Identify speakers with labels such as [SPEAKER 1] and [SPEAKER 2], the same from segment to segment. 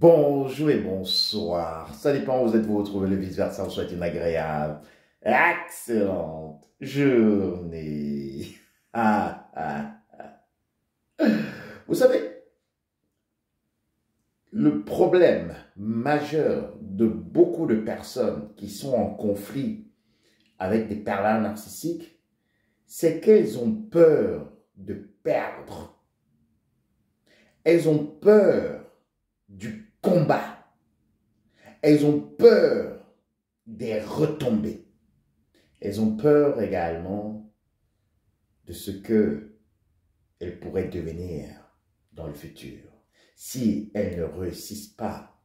[SPEAKER 1] Bonjour et bonsoir. Ça dépend où vous êtes, vous retrouvez le vice-versa. On vous souhaite une agréable, excellente journée. Ah, ah. Vous savez, le problème majeur de beaucoup de personnes qui sont en conflit avec des pervers narcissiques, c'est qu'elles ont peur de perdre. Elles ont peur du combat. Elles ont peur des retombées. Elles ont peur également de ce que elles pourraient devenir dans le futur si elles ne réussissent pas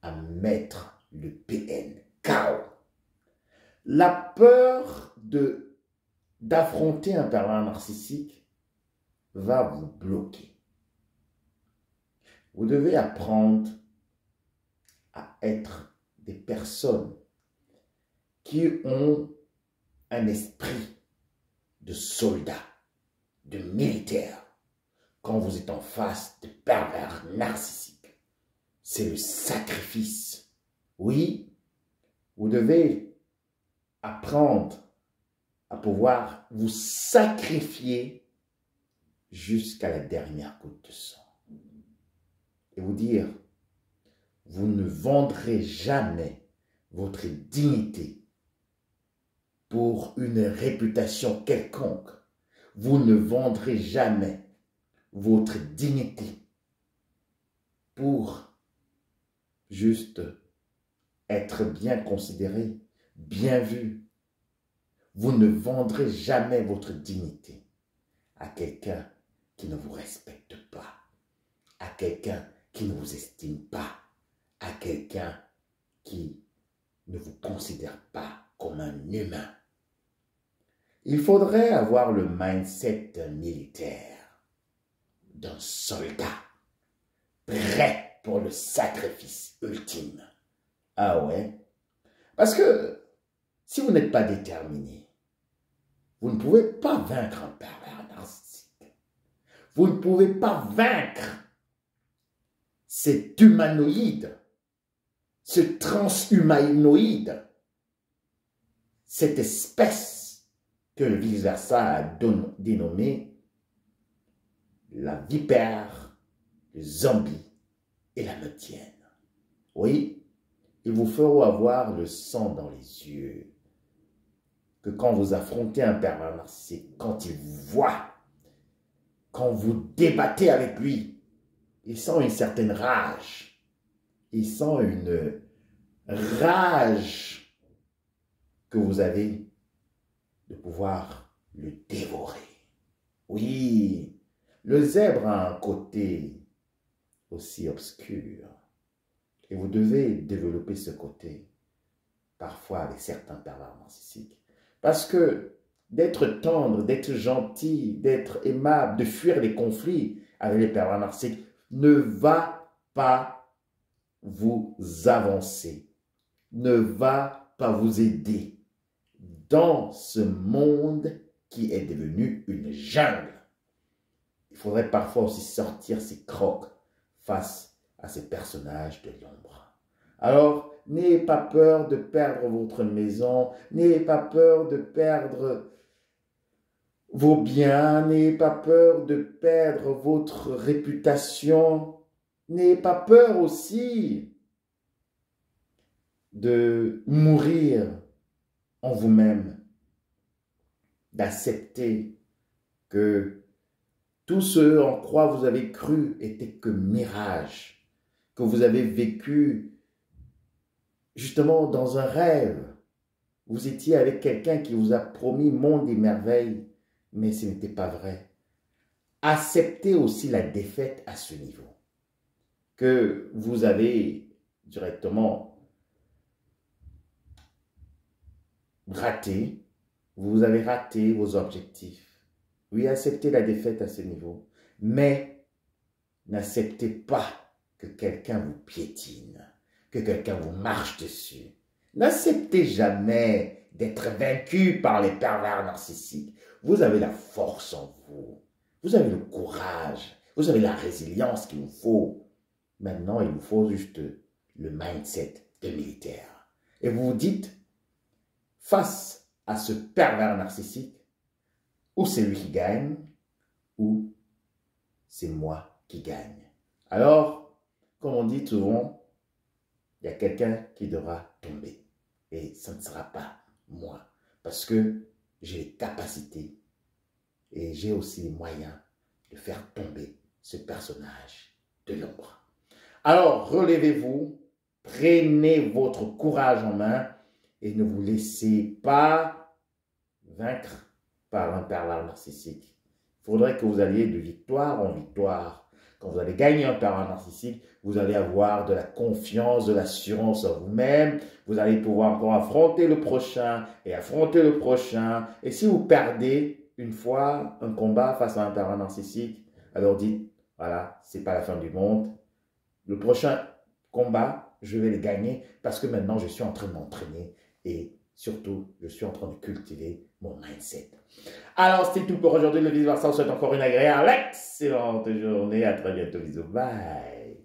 [SPEAKER 1] à mettre le PN KO. La peur d'affronter un pervers narcissique va vous bloquer. Vous devez apprendre à être des personnes qui ont un esprit de soldat, de militaire, quand vous êtes en face de pervers narcissiques. C'est le sacrifice. Oui, vous devez apprendre à pouvoir vous sacrifier jusqu'à la dernière goutte de sang. Et vous dire, vous ne vendrez jamais votre dignité pour une réputation quelconque. Vous ne vendrez jamais votre dignité pour juste être bien considéré, bien vu. Vous ne vendrez jamais votre dignité à quelqu'un qui ne vous respecte pas, à quelqu'un qui ne vous estime pas, à quelqu'un qui ne vous considère pas comme un humain. Il faudrait avoir le mindset d'un militaire, d'un soldat, prêt pour le sacrifice ultime. Ah ouais? Parce que si vous n'êtes pas déterminé, vous ne pouvez pas vaincre un pervers narcissique. Vous ne pouvez pas vaincre cet humanoïde, ce transhumanoïde, cette espèce que le vice-versa a dénommée la vipère, le zombie et la meutienne. Oui, il vous fera avoir le sang dans les yeux. Que quand vous affrontez un pervers narcissique, quand il vous voit, quand vous débattez avec lui, il sent une certaine rage. Il sent une rage que vous avez de pouvoir le dévorer. Oui, le zèbre a un côté aussi obscur. Et vous devez développer ce côté, parfois avec certains pervers narcissiques. Parce que d'être tendre, d'être gentil, d'être aimable, de fuir les conflits avec les pervers narcissiques ne va pas vous avancer, ne va pas vous aider dans ce monde qui est devenu une jungle. Il faudrait parfois aussi sortir ses crocs face à ces personnages de l'ombre. Alors, n'ayez pas peur de perdre votre maison, n'ayez pas peur de perdre vos biens, n'ayez pas peur de perdre votre réputation, n'ayez pas peur aussi de mourir en vous-même, d'accepter que tout ce en quoi vous avez cru était que mirage, que vous avez vécu justement dans un rêve. Vous étiez avec quelqu'un qui vous a promis monde et merveilles, mais ce n'était pas vrai. Acceptez aussi la défaite à ce niveau, que vous avez directement raté, vous avez raté vos objectifs. Oui, acceptez la défaite à ce niveau, mais n'acceptez pas que quelqu'un vous piétine, que quelqu'un vous marche dessus. N'acceptez jamais d'être vaincu par les pervers narcissiques. Vous avez la force en vous, vous avez le courage, vous avez la résilience qu'il vous faut. Maintenant, il vous faut juste le mindset de militaire. Et vous vous dites, face à ce pervers narcissique, ou c'est lui qui gagne, ou c'est moi qui gagne. Alors, comme on dit souvent, il y a quelqu'un qui devra tomber. Et ça ne sera pas moi. Parce que j'ai les capacités et j'ai aussi les moyens de faire tomber ce personnage de l'ombre. Alors, relevez-vous, prenez votre courage en main et ne vous laissez pas vaincre par un pervers narcissique. Il faudrait que vous alliez de victoire en victoire. Quand vous allez gagner un pervers narcissique, vous allez avoir de la confiance, de l'assurance en vous-même. Vous allez pouvoir encore affronter le prochain et affronter le prochain. Et si vous perdez une fois un combat face à un pervers narcissique, alors dites, voilà, c'est pas la fin du monde. Le prochain combat, je vais le gagner parce que maintenant, je suis en train de m'entraîner et surtout, je suis en train de cultiver mon mindset. Alors, c'est tout pour aujourd'hui. Le vice-versa, on souhaite encore une agréable, excellente journée. À très bientôt. Bisous. Bye.